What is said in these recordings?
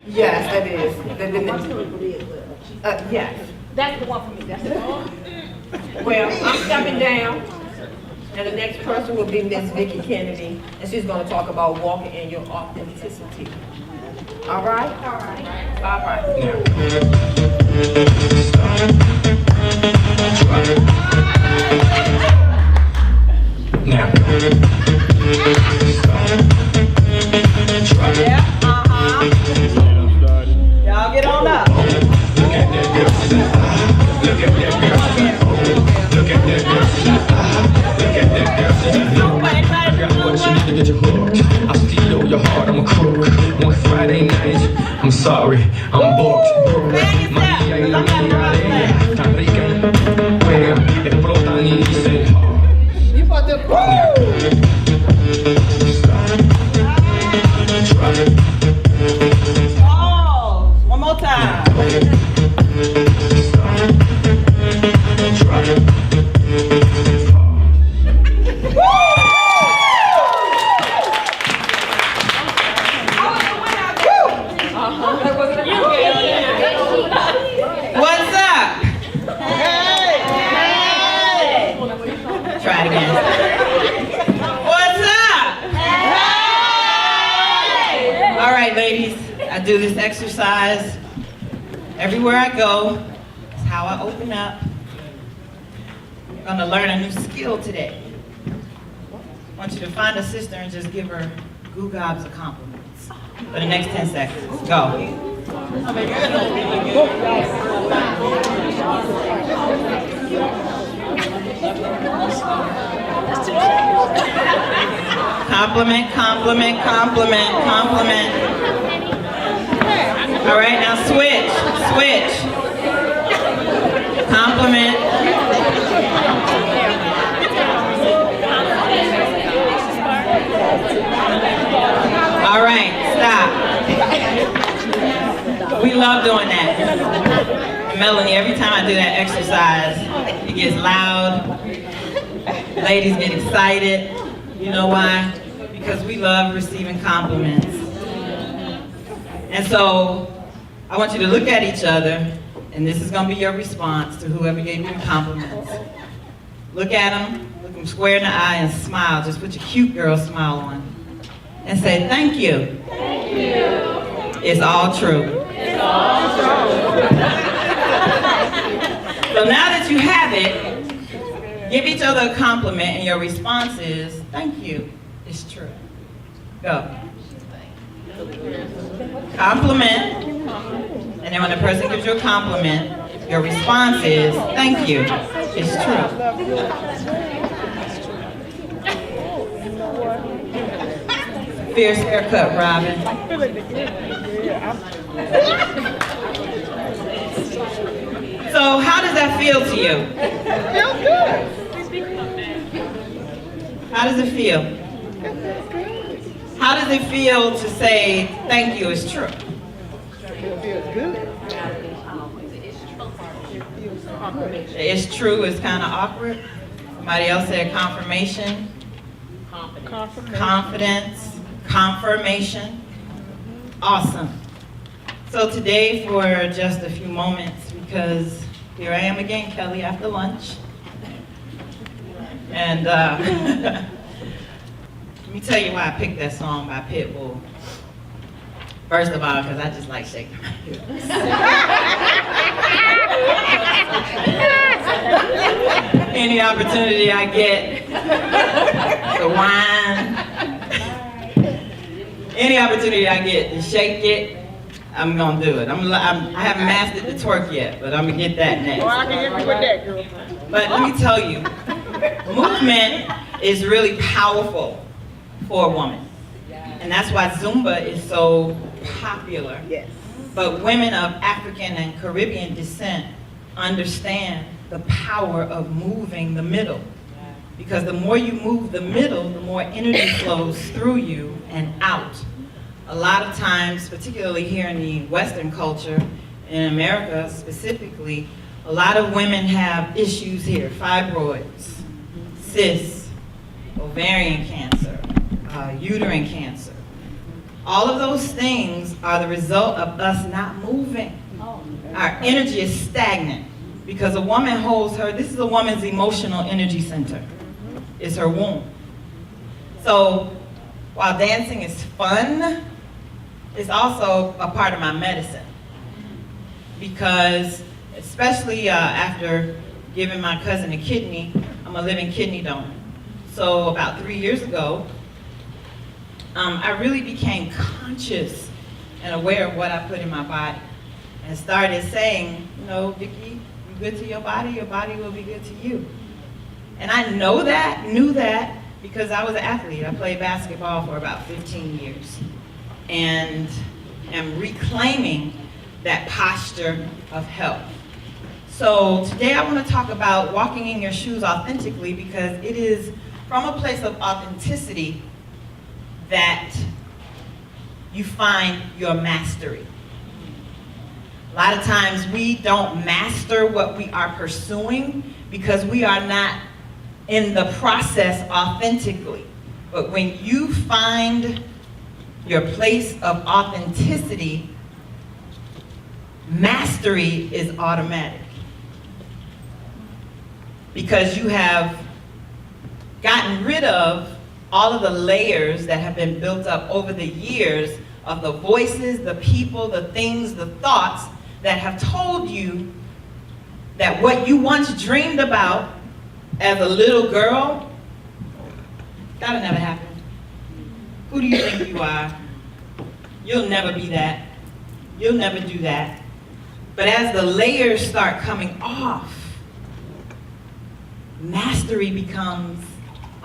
Yes, that is. Yes. That's the one for me. That's the one. Well, I'm stepping down, and the next person will be Miss Vikki Kennedy, and she's going to talk about walking in your authenticity. All right? All right. All right. Now. Yeah, y'all get on up. Look at that girl. Look at that girl. Look at that girl. Look at that girl. I got what you need to get your hook. I steal your heart, I'm a crook. One Friday night, I'm sorry, I'm booked. Maria y la miraré. Tan rica, juegan, explotan y dicen. You put the one more time. What's up? Hey! Try it again. What's up? Hey! All right, ladies. I do this exercise everywhere I go. It's how I open up. I'm gonna learn a new skill today. I want you to find a sister and just give her goo-gobs of compliments for the next 10 seconds. Go. Compliment, compliment, compliment, compliment. All right, now switch, switch. Compliment. All right, stop. We love doing that. Melanie, every time I do that exercise, it gets loud. Ladies get excited. You know why? Because we love receiving compliments. And so, I want you to look at each other, and this is going to be your response to whoever gave you compliments. Look at them, look them square in the eye, and smile. Just put your cute girl smile on. And say, thank you. Thank you. It's all true. It's all true. So now that you have it, give each other a compliment, and your response is, thank you. It's true. Go. Compliment. And then when the person gives you a compliment, your response is, thank you. It's true. Fierce haircut, Robin. So how does that feel to you? Feels good. How does it feel? How does it feel to say, thank you, it's true? It feels good. It's true is kind of awkward. Somebody else said confirmation. Confidence. Confirmation. Awesome. So today, for just a few moments, because here I am again, Kelly, after lunch. And let me tell you why I picked that song by Pitbull. First of all, because I just like shaking my hips. Any opportunity I get to whine, any opportunity I get to shake it, I'm gonna do it. I haven't mastered the twerk yet, but I'm gonna get that next. Oh, I can help you with that, girl. But let me tell you, movement is really powerful for a woman. And that's why Zumba is so popular. Yes. But women of African and Caribbean descent understand the power of moving the middle. because the more you move the middle, the more energy flows through you and out. A lot of times, particularly here in the Western culture, in America specifically, a lot of women have issues here: fibroids, cysts, ovarian cancer, uterine cancer. All of those things are the result of us not moving. Our energy is stagnant because a woman holds this is a woman's emotional energy center. It's her womb. So while dancing is fun, it's also a part of my medicine. Because especially after giving my cousin a kidney, I'm a living kidney donor. So about 3 years ago, I really became conscious and aware of what I put in my body, and started saying, you know, Vikki, you good to your body will be good to you. And I knew that because I was an athlete. I played basketball for about 15 years and am reclaiming that posture of health. So today I want to talk about walking in your shoes authentically, because it is from a place of authenticity that you find your mastery. A lot of times we don't master what we are pursuing because we are not in the process authentically. But when you find your place of authenticity, mastery is automatic. Because you have gotten rid of all of the layers that have been built up over the years of the voices, the people, the things, the thoughts that have told you that what you once dreamed about as a little girl, that'll never happen. Who do you think you are? You'll never be that. You'll never do that. But as the layers start coming off, mastery becomes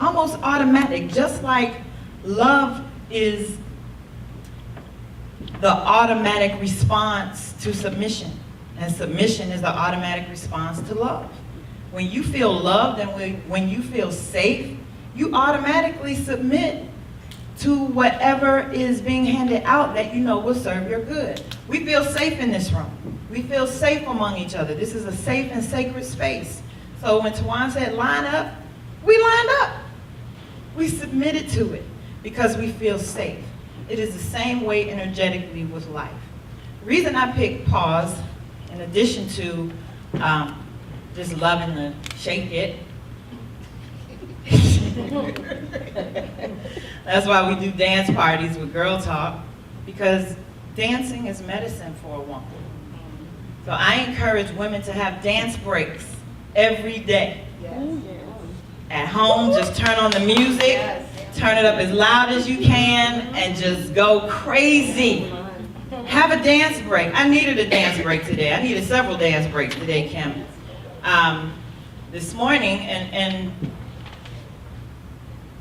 almost automatic, just like love is the automatic response to submission, and submission is the automatic response to love. When you feel loved and when you feel safe, you automatically submit to whatever is being handed out that you know will serve your good. We feel safe in this room. We feel safe among each other. This is a safe and sacred space. So when Tawawn said line up, we lined up. We submitted to it because we feel safe. It is the same way energetically with life. The reason I picked pause, in addition to just loving to shake it, that's why we do dance parties with Girl Talk, because dancing is medicine for a woman. So I encourage women to have dance breaks every day. At home, just turn on the music, turn it up as loud as you can, and just go crazy. Have a dance break. I needed a dance break today. I needed several dance breaks today, Kim. This morning, and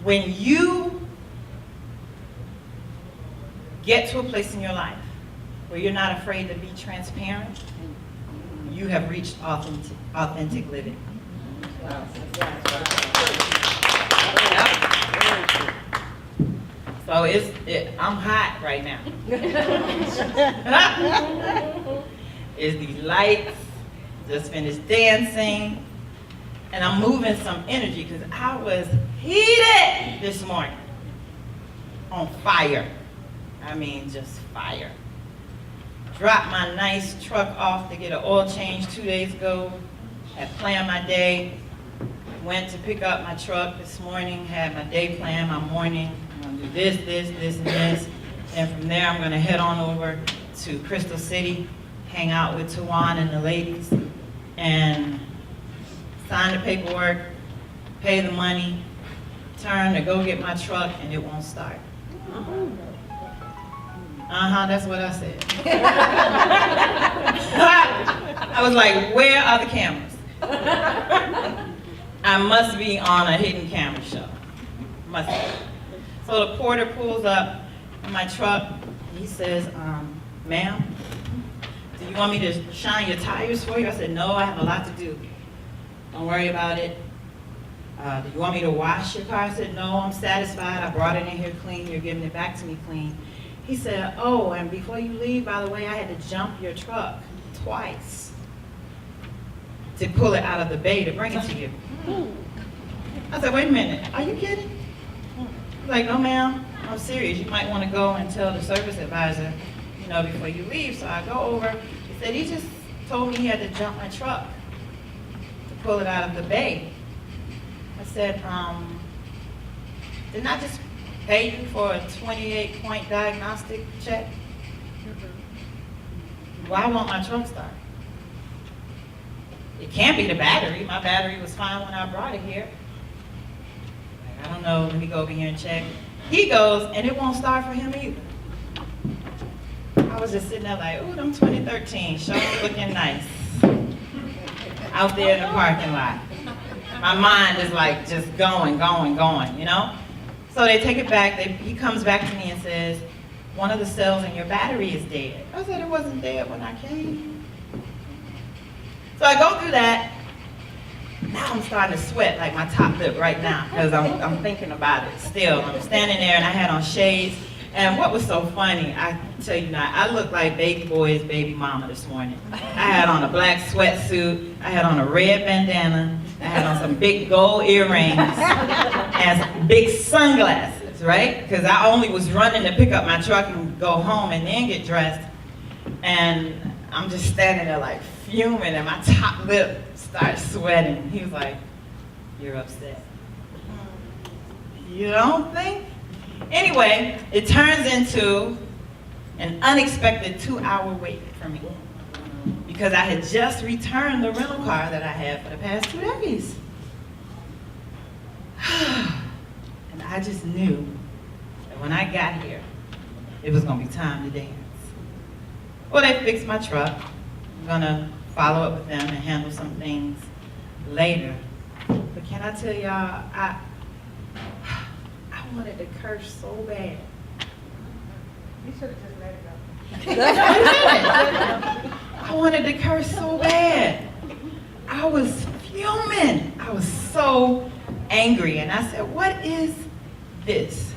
when you get to a place in your life where you're not afraid to be transparent, you have reached authentic living. So I'm hot right now. It's these lights, just finished dancing, and I'm moving some energy because I was heated this morning. On fire. I mean, just fire. Dropped my nice truck off to get an oil change 2 days ago. Had planned my day. Went to pick up my truck this morning, had my day plan, my morning. I'm gonna do this, and this. And from there, I'm gonna head on over to Crystal City, hang out with Tawawn and the ladies, and sign the paperwork, pay the money, turn to go get my truck, and it won't start. That's what I said. I was like, where are the cameras? I must be on a hidden camera show. Must be. So the porter pulls up in my truck. He says, ma'am, do you want me to shine your tires for you? I said, no, I have a lot to do. Don't worry about it. do you want me to wash your car? I said, no, I'm satisfied. I brought it in here clean. You're giving it back to me clean. He said, oh, and before you leave, by the way, I had to jump your truck twice to pull it out of the bay to bring it to you. I said, wait a minute, are you kidding? He's like, no, ma'am, I'm serious. You might want to go and tell the service advisor, you know, before you leave. So I go over. He said, he just told me he had to jump my truck to pull it out of the bay. I said, didn't I just pay you for a 28-point diagnostic check? Why won't my truck start? It can't be the battery. My battery was fine when I brought it here. I don't know, let me go over here and check. He goes, and it won't start for him either. I was just sitting there like, ooh, them 2013, sure looking nice. Out there in the parking lot. My mind is like just going, you know? So they take it back, he comes back to me and says, one of the cells in your battery is dead. I said, it wasn't dead when I came. So I go through that. Now I'm starting to sweat like my top lip right now because I'm thinking about it still. I'm standing there and I had on shades. And what was so funny, I tell you now, I looked like baby boy's baby mama this morning. I had on a black sweatsuit, I had on a red bandana, I had on some big gold earrings, and some big sunglasses, right? Because I only was running to pick up my truck and go home and then get dressed. And I'm just standing there like fuming and my top lip starts sweating. He was like, you're upset. You don't think? Anyway, it turns into an unexpected 2-hour wait for me because I had just returned the rental car that I had for the past 2 days. And I just knew that when I got here, it was gonna be time to dance. Well, they fixed my truck. I'm gonna follow up with them and handle some things later. But can I tell y'all, I wanted to curse so bad. You should have just let it go. I wanted to curse so bad. I was fuming. I was so angry. And I said, what is this?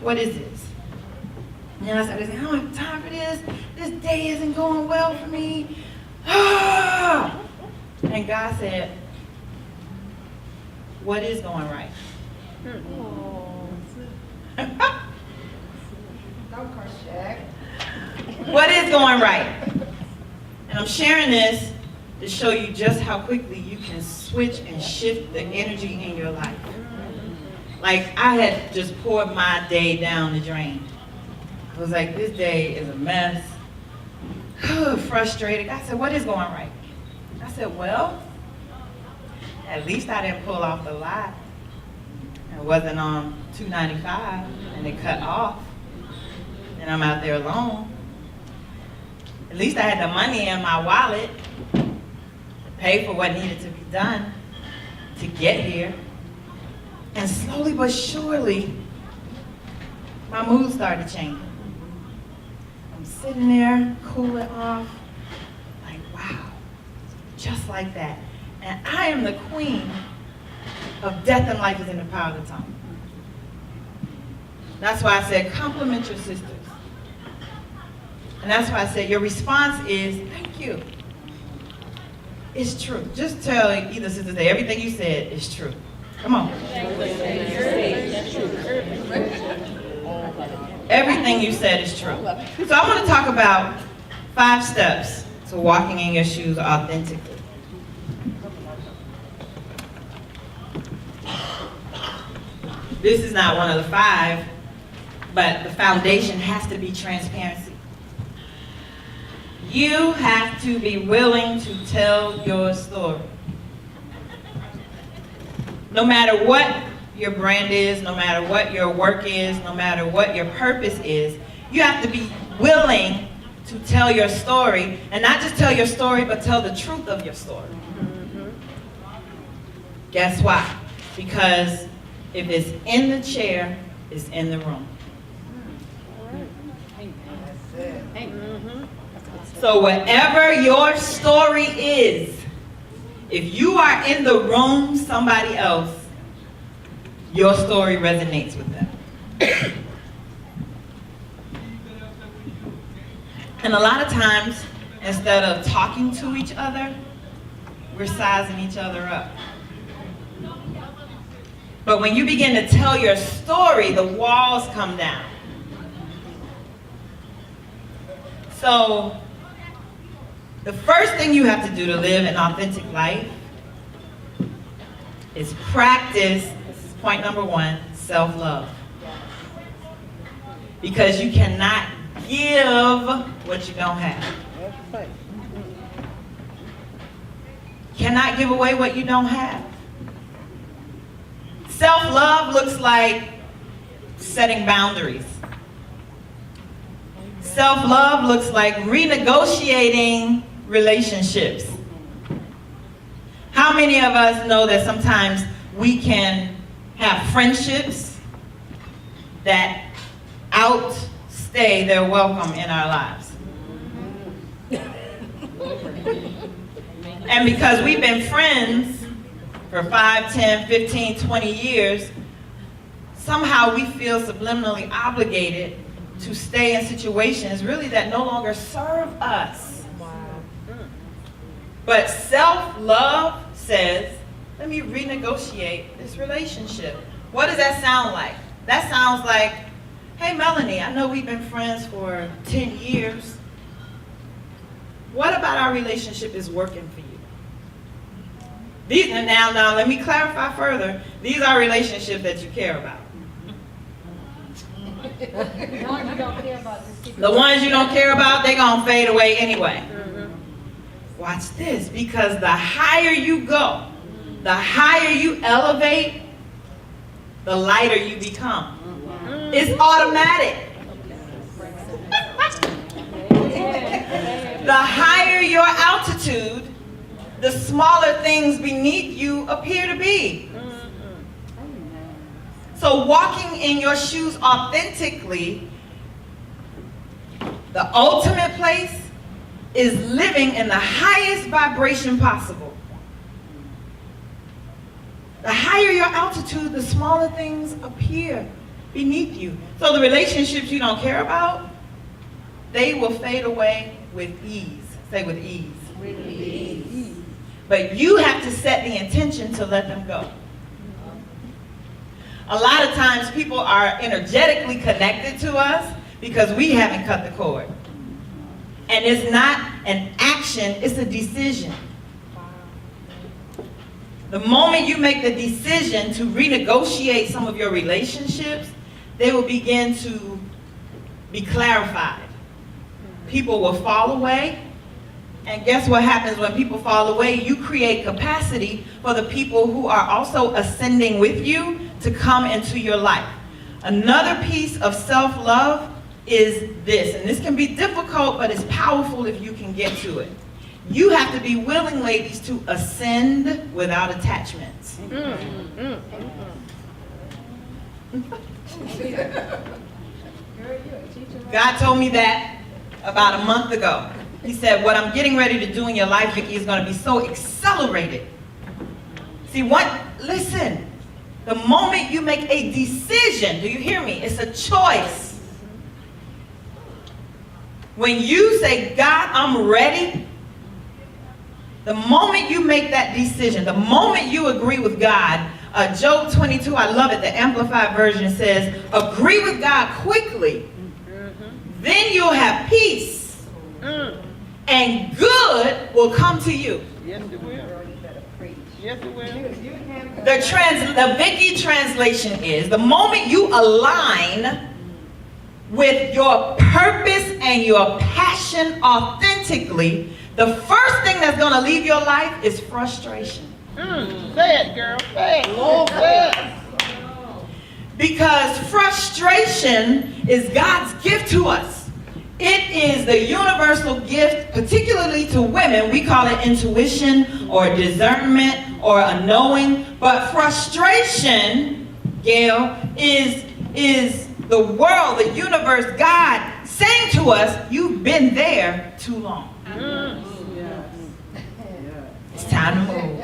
What is this? And I started saying, I don't have time for this. This day isn't going well for me. And God said, what is going right? What is going right? And I'm sharing this to show you just how quickly you can switch and shift the energy in your life. Like I had just poured my day down the drain. I was like, this day is a mess. Frustrated. I said, what is going right? I said, well, at least I didn't pull off the lot. It wasn't on 295 and it cut off. And I'm out there alone. At least I had the money in my wallet to pay for what needed to be done to get here. And slowly but surely, my mood started changing. I'm sitting there, cooling off, like, wow, just like that. And I am the queen of death and life is in the power of the tongue. That's why I said compliment your sisters. And that's why I said your response is, thank you. It's true. Just tell either sister that everything you said is true. Come on. Everything you said is true. So I want to talk about 5 steps to walking in your shoes authentically. This is not one of the 5, but the foundation has to be transparency. You have to be willing to tell your story. No matter what your brand is, no matter what your work is, no matter what your purpose is, you have to be willing to tell your story, and not just tell your story, but tell the truth of your story. Guess why? Because if it's in the chair, it's in the room. So whatever your story is, if you are in the room, somebody else your story resonates with them. And a lot of times, instead of talking to each other, we're sizing each other up. But when you begin to tell your story, the walls come down. So, the first thing you have to do to live an authentic life is practice, this is point number one, self-love. Because you cannot give what you don't have. Cannot give away what you don't have. Self-love looks like setting boundaries. Self-love looks like renegotiating relationships. How many of us know that sometimes we can have friendships that outstay their welcome in our lives? And because we've been friends for 5, 10, 15, 20 years, somehow we feel subliminally obligated to stay in situations really that no longer serve us. But self-love says, let me renegotiate this relationship. What does that sound like? That sounds like, hey Melanie, I know we've been friends for 10 years. What about our relationship is working for you? Now, let me clarify further. These are relationships that you care about. The ones you don't care about, they're going to fade away anyway. Watch this, because the higher you go, the higher you elevate, the lighter you become. It's automatic. The higher your altitude, the smaller things beneath you appear to be. So walking in your shoes authentically, the ultimate place is living in the highest vibration possible. The higher your altitude, the smaller things appear beneath you. So the relationships you don't care about, they will fade away with ease. Say with ease. With ease. But you have to set the intention to let them go. A lot of times people are energetically connected to us because we haven't cut the cord. And it's not an action, it's a decision. The moment you make the decision to renegotiate some of your relationships, they will begin to be clarified. People will fall away. And guess what happens when people fall away? You create capacity for the people who are also ascending with you to come into your life. Another piece of self-love is this, and this can be difficult, but it's powerful if you can get to it. You have to be willing, ladies, to ascend without attachments. God told me that about a month ago. He said, what I'm getting ready to do in your life, Vikki, is going to be so accelerated. See, listen, the moment you make a decision, do you hear me? It's a choice. When you say, God, I'm ready, the moment you make that decision, the moment you agree with God, Job 22, I love it, the Amplified Version says, agree with God quickly, then you'll have peace, and good will come to you. Yes, it will. Yes, it will. The Vikki translation is, the moment you align with your purpose and your passion authentically, the first thing that's going to leave your life is frustration. Say it, girl. Say it. Say it. Because frustration is God's gift to us. It is the universal gift, particularly to women. We call it intuition or discernment or a knowing. But frustration, Gail, is the world, the universe, God saying to us, you've been there too long. It's time to move.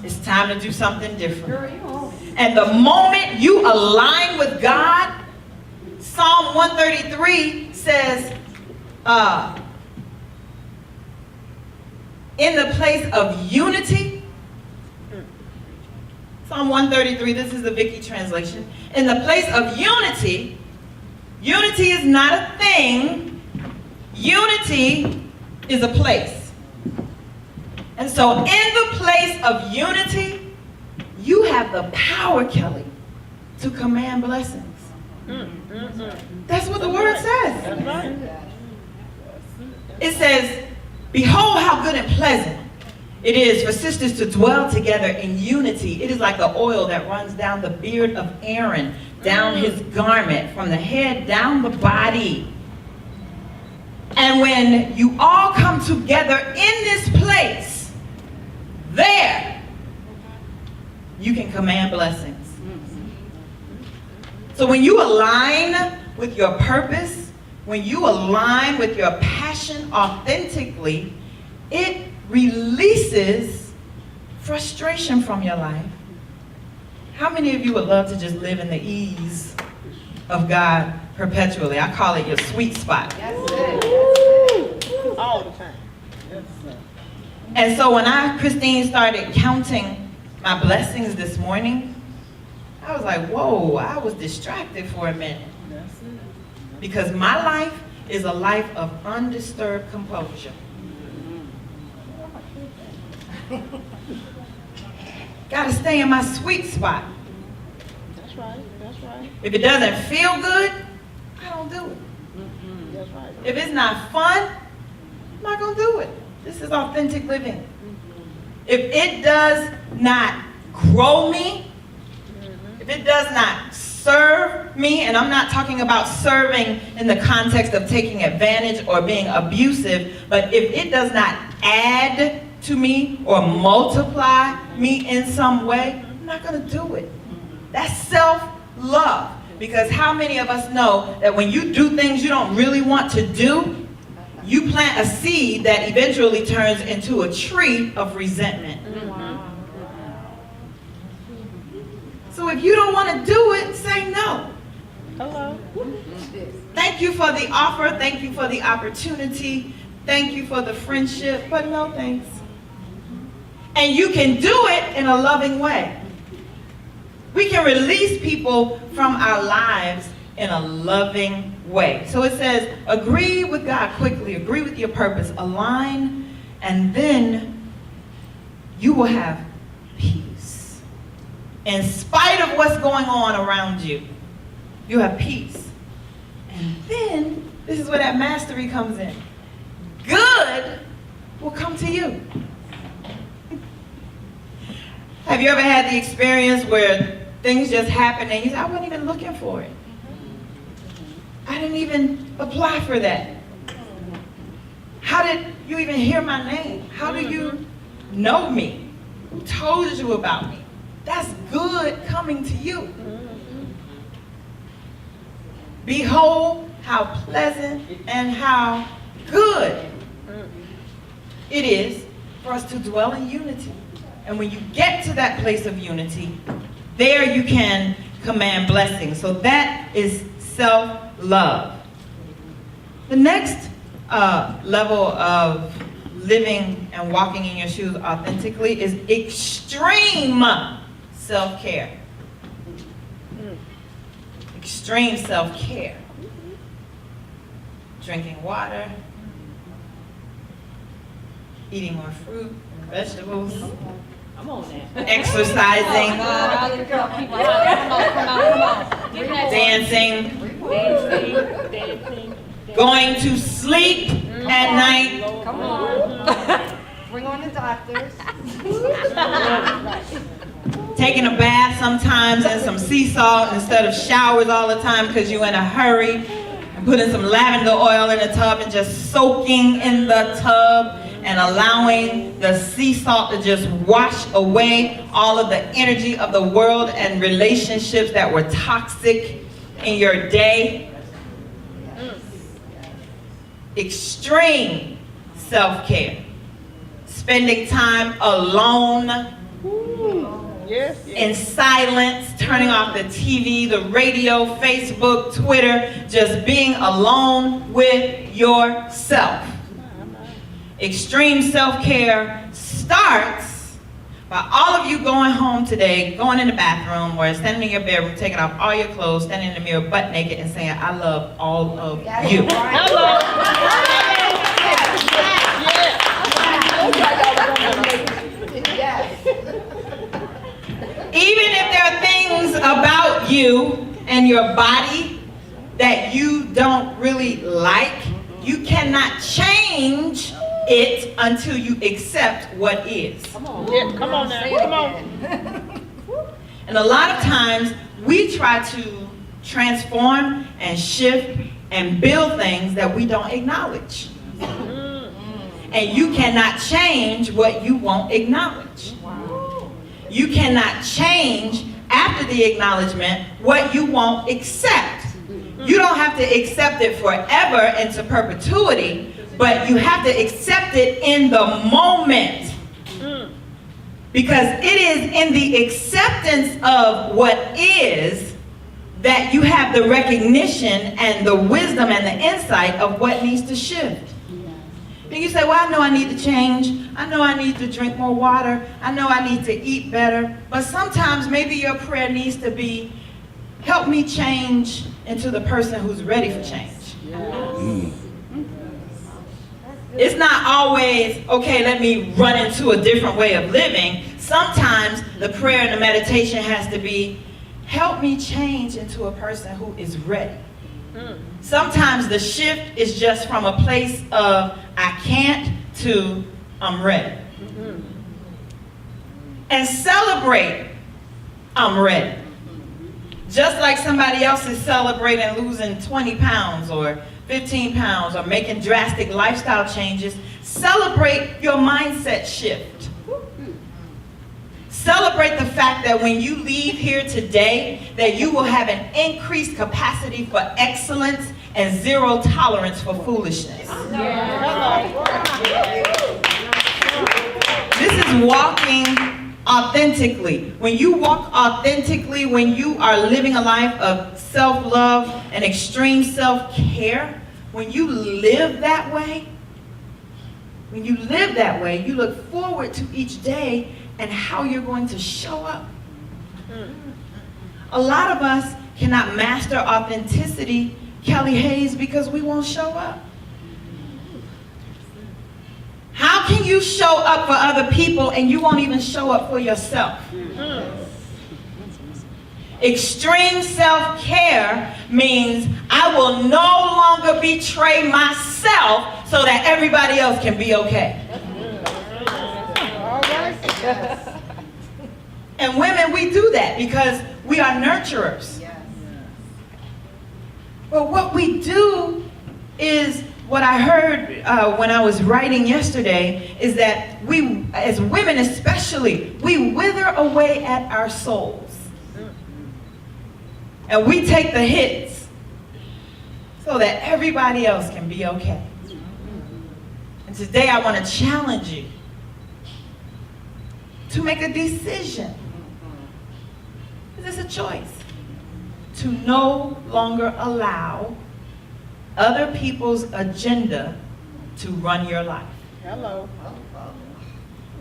It's time to do something different. And the moment you align with God, Psalm 133 says, in the place of unity, Psalm 133, this is the Vikki translation. In the place of unity, unity is not a thing, unity is a place. And so in the place of unity, you have the power, Kelly, to command blessings. That's what the word says. It says, behold how good and pleasant it is for sisters to dwell together in unity. It is like the oil that runs down the beard of Aaron, down his garment, from the head down the body. And when you all come together in this place, there, you can command blessings. So when you align with your purpose, when you align with your passion authentically, it releases frustration from your life. How many of you would love to just live in the ease of God perpetually? I call it your sweet spot. All the time. And so when Christine started counting my blessings this morning, I was like, whoa, I was distracted for a minute. Because my life is a life of undisturbed composure. Gotta stay in my sweet spot. That's right. That's right. If it doesn't feel good, I don't do it. That's right. If it's not fun, I'm not gonna do it. This is authentic living. If it does not grow me, if it does not serve me, and I'm not talking about serving in the context of taking advantage or being abusive, but if it does not add to me or multiply me in some way, I'm not going to do it. That's self-love. Because how many of us know that when you do things you don't really want to do, you plant a seed that eventually turns into a tree of resentment. So if you don't want to do it, say no. Hello. Thank you for the offer. Thank you for the opportunity. Thank you for the friendship, but no thanks. And you can do it in a loving way. We can release people from our lives in a loving way. So it says, agree with God quickly, agree with your purpose, align, and then you will have peace. In spite of what's going on around you, you have peace. And then, this is where that mastery comes in. Good will come to you. Have you ever had the experience where things just happen and you say, I wasn't even looking for it. I didn't even apply for that. How did you even hear my name? How do you know me? Who told you about me? That's good coming to you. Behold how pleasant and how good it is for us to dwell in unity. And when you get to that place of unity, there you can command blessings. So that is self-love. The next level of living and walking in your shoes authentically is extreme self-care. Extreme self-care. Drinking water, eating more fruit and vegetables, I'm on that. exercising, dancing, going to sleep at night. Come on. Bring on the doctors. Taking a bath sometimes and some sea salt instead of showers all the time because you're in a hurry. And putting some lavender oil in the tub and just soaking in the tub and allowing the sea salt to just wash away all of the energy of the world and relationships that were toxic in your day. Extreme self-care. Spending time alone Yes, yes. in silence, turning off the TV, the radio, Facebook, Twitter, just being alone with yourself. Extreme self-care starts by all of you going home today, going in the bathroom or standing in your bedroom, taking off all your clothes, standing in the mirror butt naked and saying, I love all of you. Hello. Even if there are things about you and your body that you don't really like, you cannot change it until you accept what is. Yeah, come on now, come on. And a lot of times we try to transform and shift and build things that we don't acknowledge. And you cannot change what you won't acknowledge. You cannot change after the acknowledgement what you won't accept. You don't have to accept it forever into perpetuity, but you have to accept it in the moment. Because it is in the acceptance of what is that you have the recognition and the wisdom and the insight of what needs to shift. And you say, well, I know I need to change. I know I need to drink more water. I know I need to eat better. But sometimes maybe your prayer needs to be, help me change into the person who's ready for change. It's not always, okay, let me run into a different way of living. Sometimes the prayer and the meditation has to be, help me change into a person who is ready. Sometimes the shift is just from a place of I can't to I'm ready. And celebrate I'm ready. Just like somebody else is celebrating losing 20 pounds or 15 pounds or making drastic lifestyle changes, celebrate your mindset shift. Celebrate the fact that when you leave here today, that you will have an increased capacity for excellence and zero tolerance for foolishness. This is walking authentically. When you walk authentically, when you are living a life of self-love and extreme self-care, when you live that way, you look forward to each day and how you're going to show up. A lot of us cannot master authenticity, Kelly Hayes, because we won't show up. How can you show up for other people and you won't even show up for yourself? Extreme self-care means I will no longer betray myself so that everybody else can be okay. And women, we do that because we are nurturers. But what we do is, what I heard when I was writing yesterday, is that we, as women especially, we wither away at our souls. And we take the hits so that everybody else can be okay. And today I want to challenge you to make a decision. This is a choice. To no longer allow other people's agenda to run your life. Hello.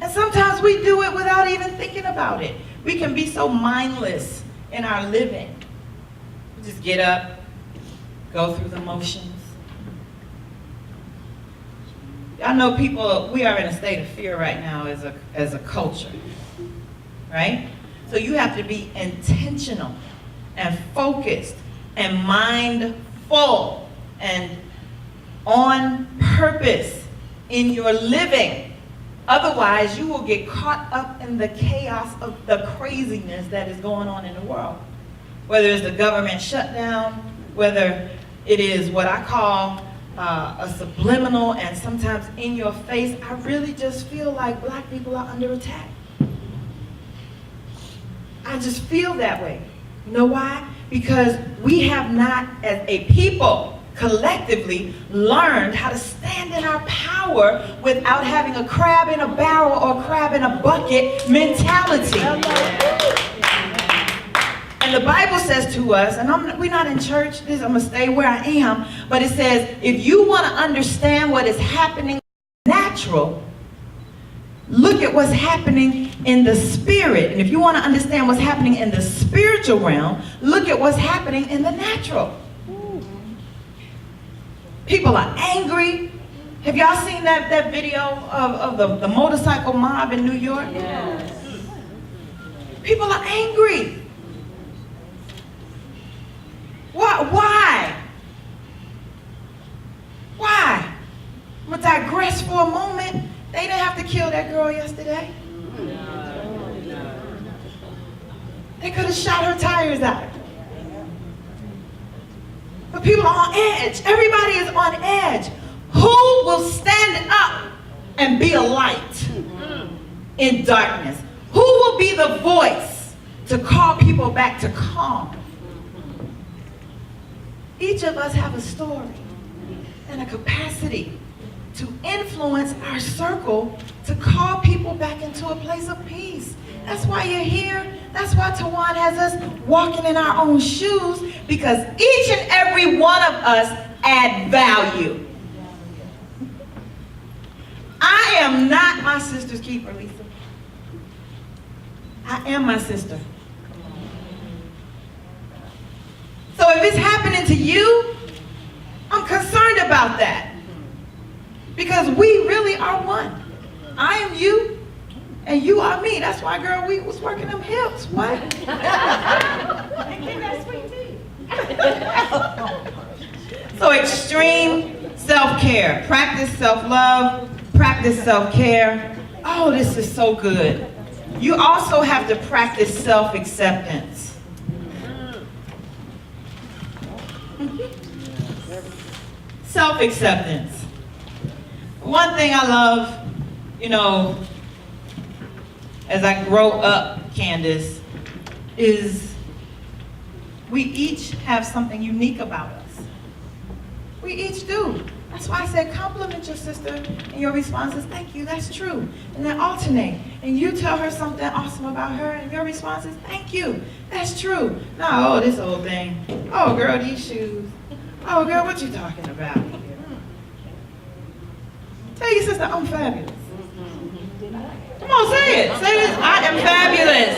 And sometimes we do it without even thinking about it. We can be so mindless in our living. We just get up, go through the motions. I know people, we are in a state of fear right now as a culture, right? So you have to be intentional and focused and mindful and on purpose in your living. Otherwise, you will get caught up in the chaos of the craziness that is going on in the world. Whether it's the government shutdown, whether it is what I call a subliminal and sometimes in your face, I really just feel like black people are under attack. I just feel that way. You know why? Because we have not, as a people, collectively learned how to stand in our power without having a crab in a barrel or crab in a bucket mentality. And the Bible says to us, and we're not in church, I'm going to stay where I am, but it says, if you want to understand what is happening natural, look at what's happening in the spirit. And if you want to understand what's happening in the spiritual realm, look at what's happening in the natural. People are angry. Have y'all seen that video of the motorcycle mob in New York? Yes. People are angry. Why? Why? I'm going to digress for a moment. They didn't have to kill that girl yesterday. They could have shot her tires out. But people are on edge. Everybody is on edge. Who will stand up and be a light in darkness? Who will be the voice to call people back to calm? Each of us have a story and a capacity to influence our circle to call people back into a place of peace. That's why you're here. That's why Tawawn has us walking in our own shoes, because each and every one of us add value. I am not my sister's keeper, Lisa. I am my sister. So if it's happening to you, I'm concerned about that. Because we really are one. I am you, and you are me. That's why, girl, we was working them hips. What? So extreme self-care. Practice self-love. Practice self-care. Oh, this is so good. You also have to practice self-acceptance. Self-acceptance. One thing I love, you know, as I grow up, Candace, is we each have something unique about us. We each do. That's why I said compliment your sister, and your response is thank you, that's true. And then alternate, and you tell her something awesome about her, and your response is thank you, that's true. No, oh, this old thing. Oh, girl, these shoes. Oh, girl, what you talking about? Tell your sister, I'm fabulous. Come on, say it. Say this, I am fabulous.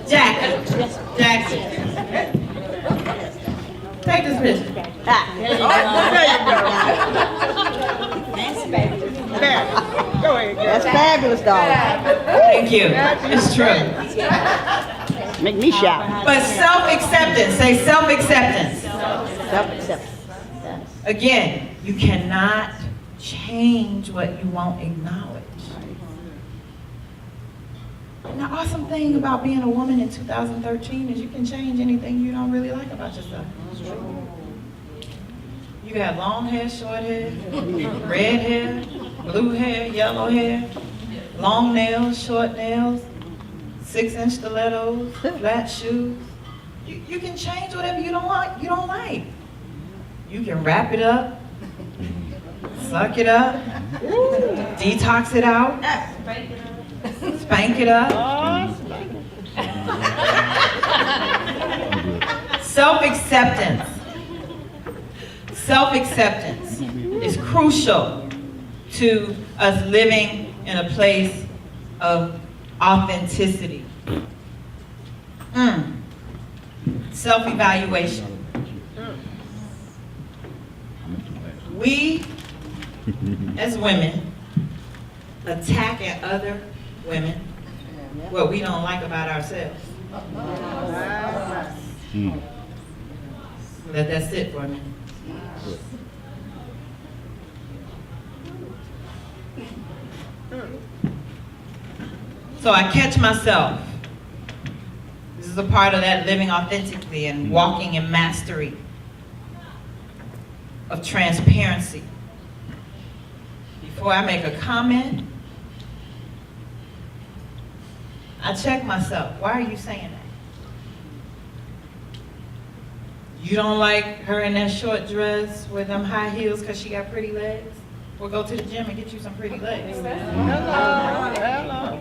Jackson. Take this picture. There you go. There. Go ahead, girl. That's fabulous, darling. Thank you. It's true. Make me shout. But self-acceptance. Say self-acceptance. Self-acceptance. Again, you cannot change what you won't acknowledge. And the awesome thing about being a woman in 2013 is you can change anything you don't really like about yourself. You can have long hair, short hair, red hair, blue hair, yellow hair, long nails, short nails, 6-inch stilettos, flat shoes. You can change whatever you don't like. You can wrap it up, suck it up, detox it out, spank it up. Self-acceptance. Self-acceptance is crucial to us living in a place of authenticity. Self-evaluation. We, as women, attack at other women what we don't like about ourselves. Let that sit for a minute. So I catch myself. This is a part of that living authentically and walking in mastery of transparency. Before I make a comment, I check myself. Why are you saying that? You don't like her in that short dress with them high heels because she got pretty legs? Well, go to the gym and get you some pretty legs. Hello.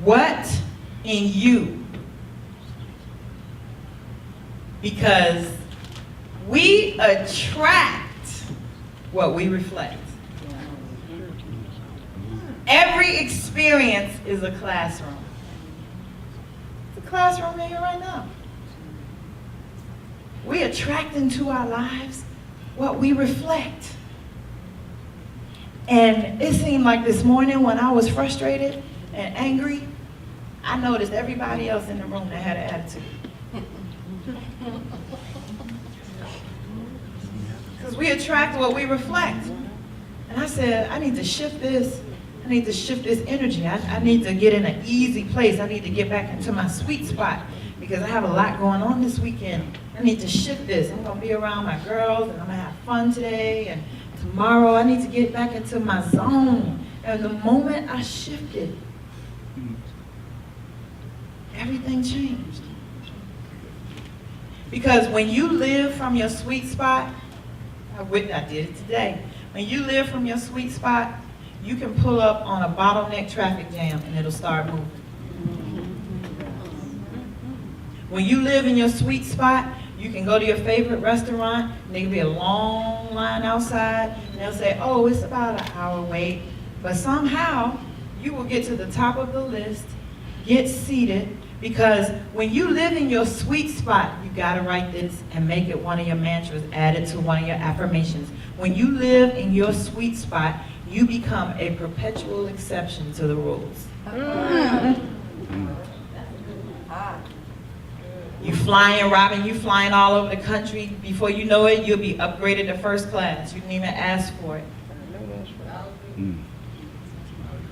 What in you? Because we attract what we reflect. Every experience is a classroom. It's a classroom here right now. We attract into our lives what we reflect. And it seemed like this morning when I was frustrated and angry, I noticed everybody else in the room that had an attitude. Because we attract what we reflect. And I said, I need to shift this. I need to shift this energy. I need to get in an easy place. I need to get back into my sweet spot because I have a lot going on this weekend. I need to shift this. I'm going to be around my girls and I'm going to have fun today. And tomorrow I need to get back into my zone. And the moment I shifted, everything changed. Because when you live from your sweet spot, I did it today. When you live from your sweet spot, you can pull up on a bottleneck traffic jam and it'll start moving. When you live in your sweet spot, you can go to your favorite restaurant, and there can be a long line outside, and they'll say, oh, it's about an hour wait. But somehow, you will get to the top of the list, get seated, because when you live in your sweet spot, you gotta write this and make it one of your mantras, add it to one of your affirmations. When you live in your sweet spot, you become a perpetual exception to the rules. You flying, Robin, you flying all over the country. Before you know it, you'll be upgraded to first class. You didn't even ask for it.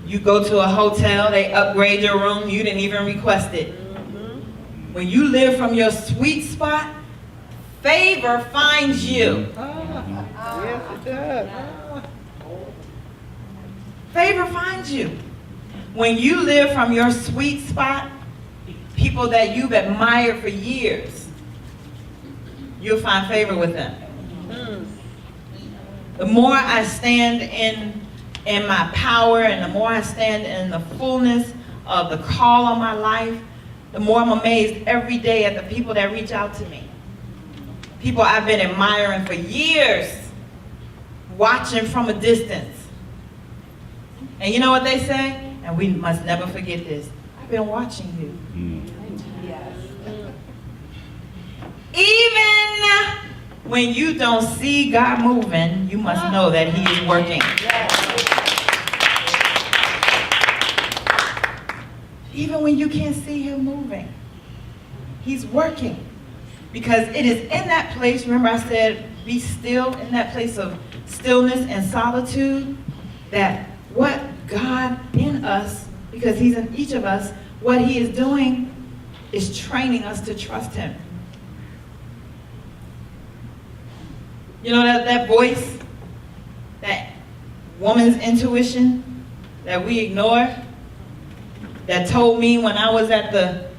You go to a hotel, they upgrade your room, you didn't even request it. When you live from your sweet spot, favor finds you. Yes, it does. Favor finds you. When you live from your sweet spot, people that you've admired for years, you'll find favor with them. The more I stand in my power and the more I stand in the fullness of the call on my life, the more I'm amazed every day at the people that reach out to me. People I've been admiring for years, watching from a distance. And you know what they say? And we must never forget this. I've been watching you. Even when you don't see God moving, you must know that He is working. Even when you can't see Him moving, He's working. Because it is in that place, remember I said, be still, in that place of stillness and solitude, that what God in us, because He's in each of us, what He is doing is training us to trust Him. You know that voice, that woman's intuition that we ignore, that told me when I was at the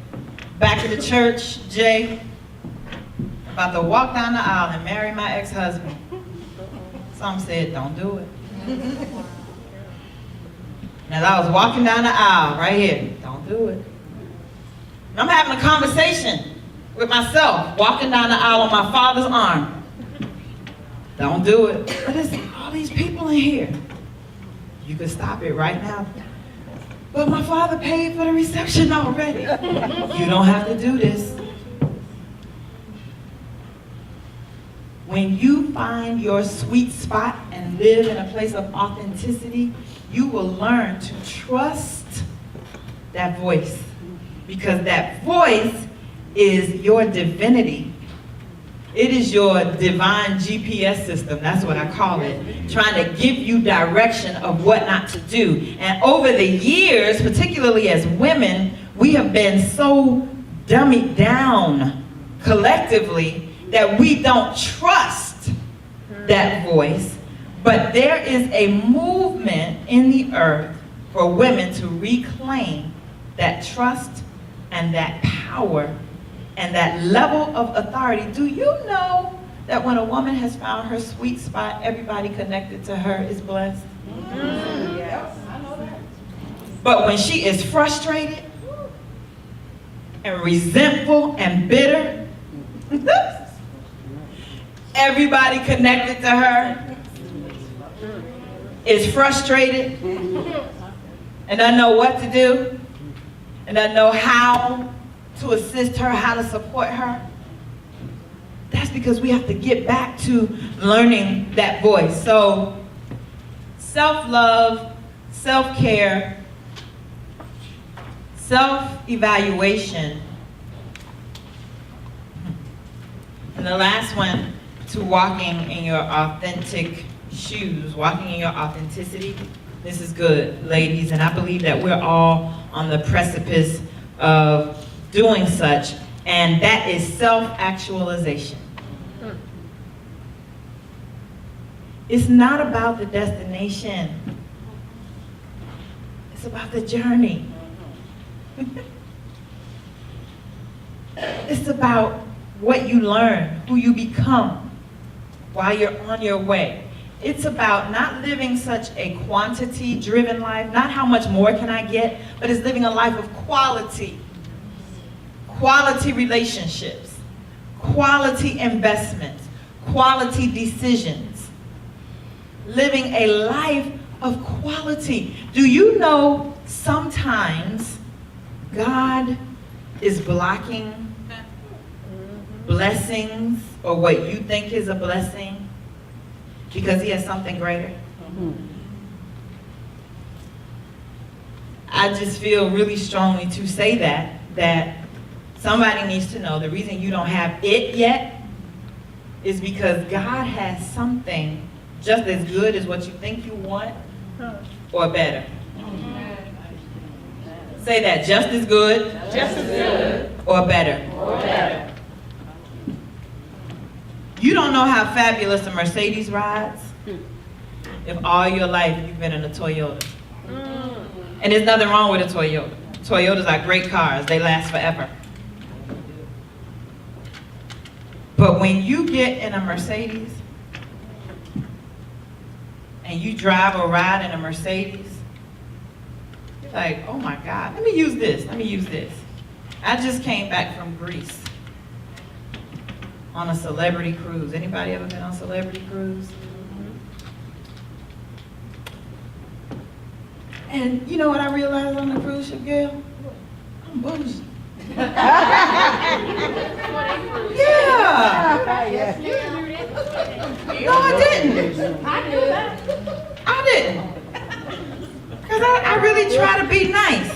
back of the church, Jay, about to walk down the aisle and marry my ex-husband. Some said, don't do it. And as I was walking down the aisle, right here, don't do it. And I'm having a conversation with myself, walking down the aisle on my father's arm. Don't do it. But there's all these people in here. You could stop it right now. But my father paid for the reception already. You don't have to do this. When you find your sweet spot and live in a place of authenticity, you will learn to trust that voice. Because that voice is your divinity. It is your divine GPS system, that's what I call it, trying to give you direction of what not to do. And over the years, particularly as women, we have been so dummied down collectively that we don't trust that voice. But there is a movement in the earth for women to reclaim that trust and that power. power and that level of authority. Do you know that when a woman has found her sweet spot, everybody connected to her is blessed? Yes, I know that. But when she is frustrated and resentful and bitter, everybody connected to her is frustrated and doesn't know what to do and doesn't know how to assist her, how to support her. That's because we have to get back to learning that voice. So, self-love, self-care, self-evaluation. And the last one, to walking in your authentic shoes, walking in your authenticity. This is good, ladies, and I believe that we're all on the precipice of doing such, and that is self-actualization. It's not about the destination. It's about the journey. It's about what you learn, who you become while you're on your way. It's about not living such a quantity-driven life, not how much more can I get, but it's living a life of quality. Quality relationships, quality investments, quality decisions. Living a life of quality. Do you know sometimes God is blocking blessings or what you think is a blessing because he has something greater? I just feel really strongly to say that somebody needs to know the reason you don't have it yet is because God has something just as good as what you think you want or better. Say that, just as good, or better. You don't know how fabulous a Mercedes rides if all your life you've been in a Toyota. And there's nothing wrong with a Toyota. Toyotas are great cars, they last forever. But when you get in a Mercedes and you drive or ride in a Mercedes, you're like, oh my God, let me use this. I just came back from Greece on a celebrity cruise. Anybody ever been on a celebrity cruise? And you know what I realized on the cruise ship, Gail? I'm bougie. Yeah. No, I didn't. I didn't. Because I really try to be nice.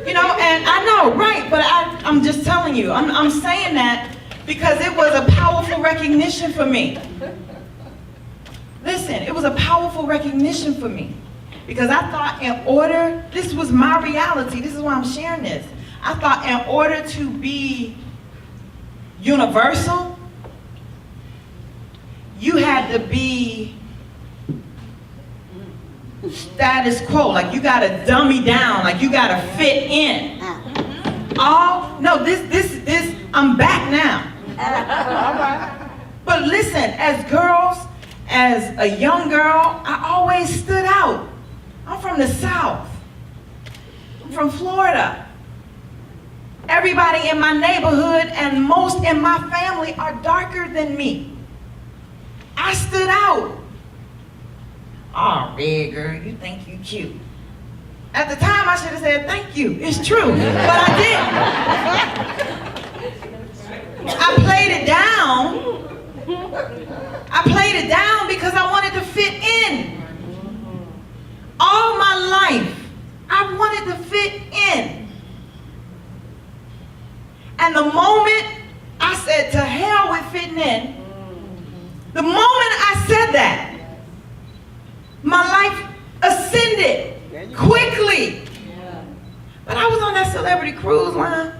You know, and I know, right, but I'm just telling you, I'm saying that because it was a powerful recognition for me. Listen, it was a powerful recognition for me. Because I thought in order, this was my reality, this is why I'm sharing this. I thought in order to be universal, you had to be status quo, like you gotta dummy down, like you gotta fit in. Oh, no, this, I'm back now. But listen, as girls, as a young girl, I always stood out. I'm from the South. I'm from Florida. Everybody in my neighborhood and most in my family are darker than me. I stood out. Oh, red girl, you think you cute. At the time, I should have said, thank you, it's true, but I didn't. I played it down. I played it down because I wanted to fit in. All my life, I wanted to fit in. And the moment I said, to hell with fitting in, the moment I said that, my life ascended quickly. But I was on that celebrity cruise line.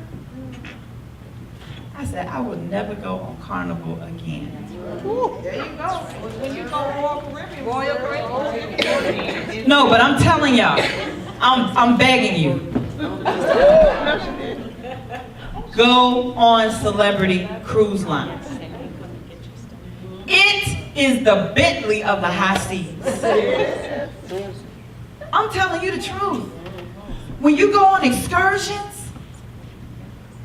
I said, I will never go on Carnival again. There you go. When you go Royal Caribbean. No, but I'm telling y'all, I'm begging you. go on celebrity cruise lines. It is the Bentley of the high seas. I'm telling you the truth. When you go on excursions,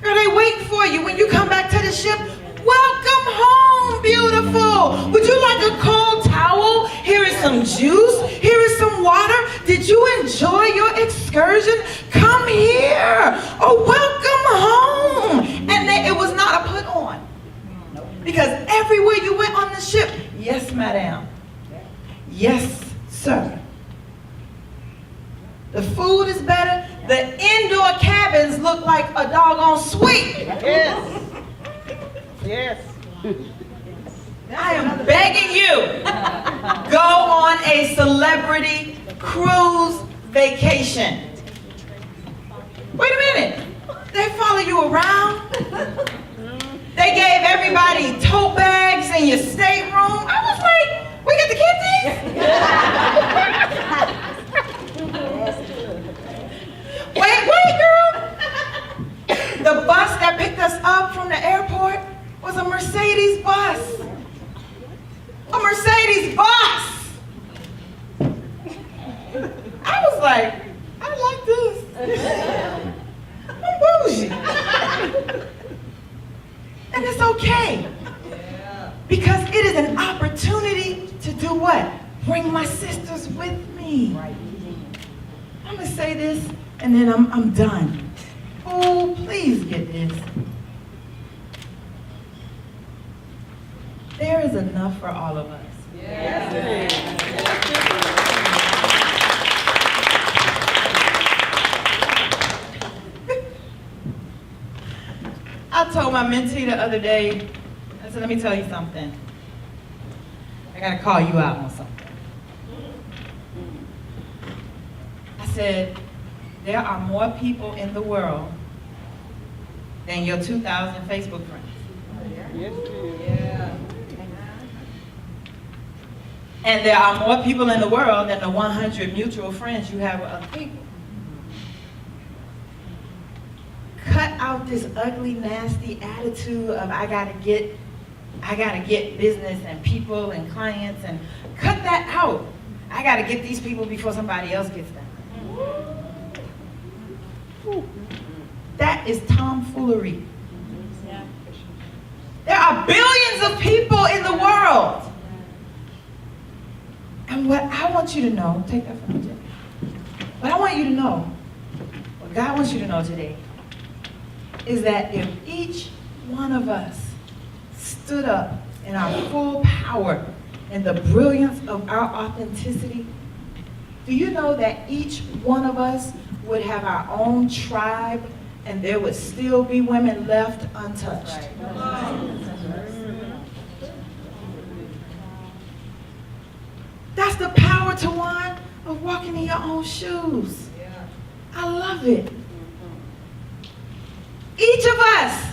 girl, they waiting for you. When you come back to the ship, welcome home, beautiful. Would you like a cold towel? Here is some juice. Here is some water. Did you enjoy your excursion? Come here. Oh, welcome home. And it was not a put on. Because everywhere you went on the ship, yes, madam. Yes, sir. The food is better. The indoor cabins look like a doggone suite. Yes. Yes. I am begging you, go on a celebrity cruise vacation. Wait a minute. They follow you around. They gave everybody tote bags in your stateroom. I was like, we get the kidneys? Wait, girl. The bus that picked us up from the airport was a Mercedes bus. A Mercedes bus. I was like, I like this. I'm bougie. And it's okay. Because it is an opportunity to do what? Bring my sisters with me. I'm gonna say this and then I'm done. Oh, please get this. There is enough for all of us. Yes. I told my mentee the other day, I said, let me tell you something. I gotta call you out on something. I said, there are more people in the world than your 2,000 Facebook friends. Yes, And there are more people in the world than the 100 mutual friends you have with other people. Cut out this ugly, nasty attitude of I gotta get business and people and clients, and cut that out. I gotta get these people before somebody else gets them. That is tomfoolery. There are billions of people in the world. And what I want you to know, take that from me, Jim. What I want you to know, what God wants you to know today, is that if each one of us stood up in our full power and the brilliance of our authenticity, do you know that each one of us would have our own tribe and there would still be women left untouched? That's the power, Tawawn, of walking in your own shoes. I love it. Each of us,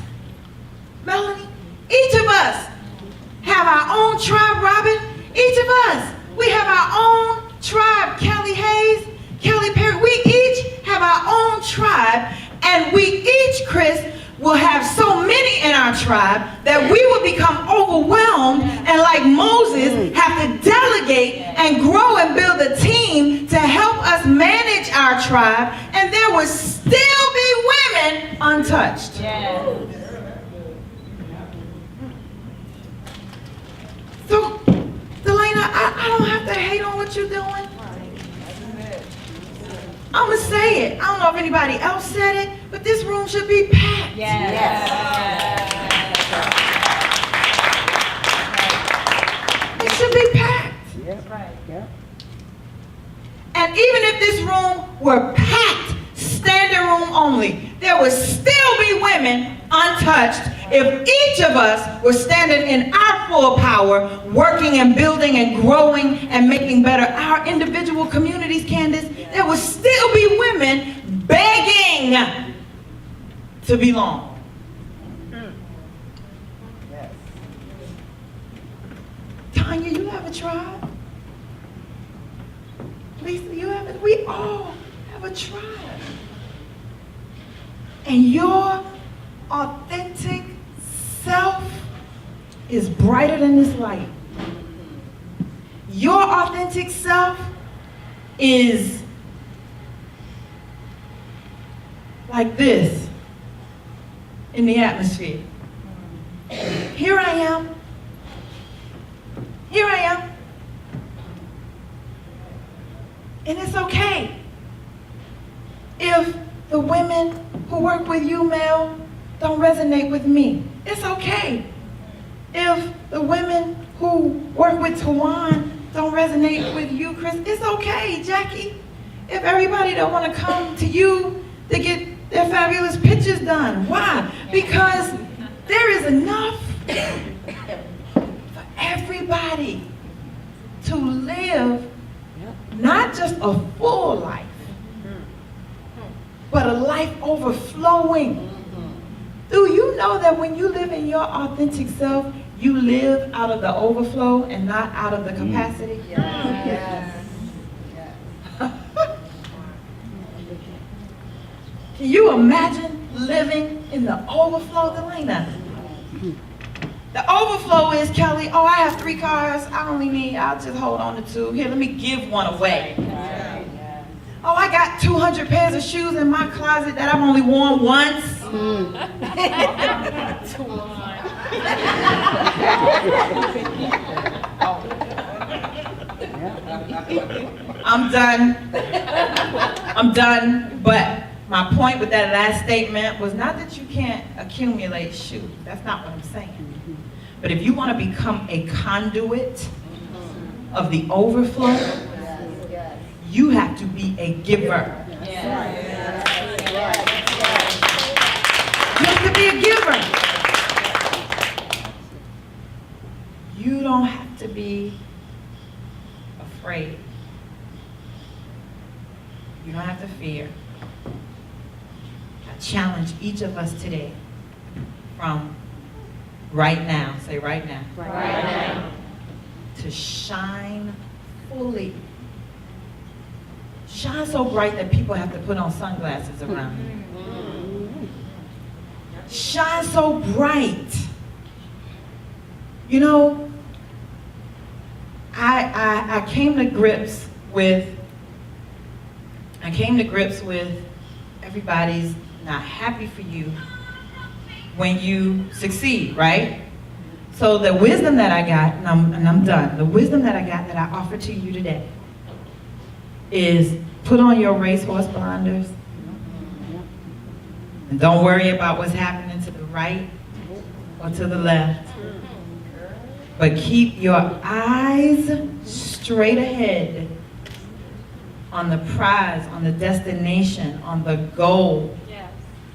Melanie, each of us have our own tribe, Robin. Each of us, we have our own tribe, Kelly Hayes, Kelly Perry. We each have our own tribe, and we each, Chris, will have so many in our tribe that we will become overwhelmed and like Moses have to delegate and grow and build a team to help us manage our tribe, and there will still be women untouched. So, Delana, I don't have to hate on what you're doing. I'm going to say it. I don't know if anybody else said it, but this room should be packed. It should be packed. And even if this room were packed, standing room only, there would still be women untouched if each of us were standing in our full power, working and building and growing and making better our individual communities, Candace. There would still be women begging to belong. Tanya, you have a tribe. Lisa, you have it. We all have a tribe. And your authentic self is brighter than this light. Your authentic self is like this in the atmosphere. Here I am. Here I am. And it's okay if the women who work with you, Mel, don't resonate with me. It's okay if the women who work with Tawawn don't resonate with you, Chris. It's okay, Jackie, if everybody don't want to come to you to get their fabulous pictures done. Why? Because there is enough for everybody to live not just a full life, but a life overflowing. Do you know that when you live in your authentic self, you live out of the overflow and not out of the capacity? Yes. Can you imagine living in the overflow, Delana? The overflow is, Kelly, oh, I have 3 cars. I'll just hold on to 2. Here, let me give one away. Oh, I got 200 pairs of shoes in my closet that I've only worn once. I'm done. But my point with that last statement was not that you can't accumulate shoes. That's not what I'm saying. But if you want to become a conduit of the overflow, you have to be a giver. You have to be a giver. You don't have to be afraid. You don't have to fear. I challenge each of us today from right now, say right now, to shine fully. Shine so bright that people have to put on sunglasses around you. Shine so bright. You know, I came to grips with everybody's not happy for you when you succeed, right? So the wisdom that I got, and I'm done, the wisdom that I got that I offer to you today is put on your racehorse blinders and don't worry about what's happening to the right or to the left, but keep your eyes straight ahead on the prize, on the destination, on the goal,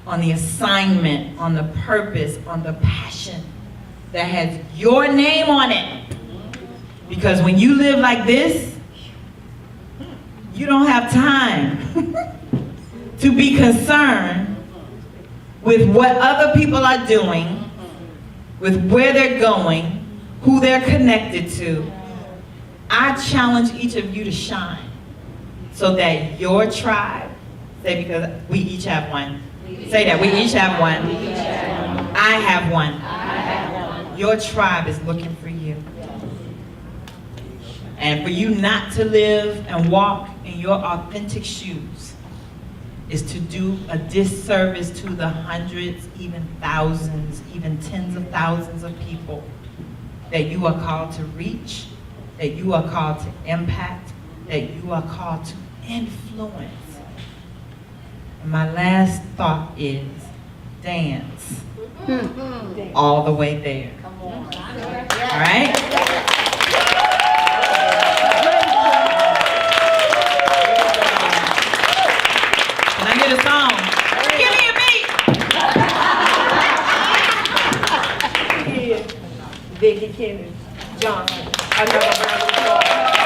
on the assignment, on the purpose, on the passion that has your name on it. Because when you live like this, you don't have time to be concerned with what other people are doing, with where they're going, who they're connected to. I challenge each of you to shine so that your tribe, say, because we each have one. Say that, we each have one. I have one. Your tribe is looking for you. And for you not to live and walk in your authentic shoes is to do a disservice to the hundreds, even thousands, even tens of thousands of people that you are called to reach, that you are called to impact, that you are called to influence. And my last thought is dance all the way there. Come on. All right? Can I get a song? Give me a beat. Vikki Kennedy Johnson. Another round of applause.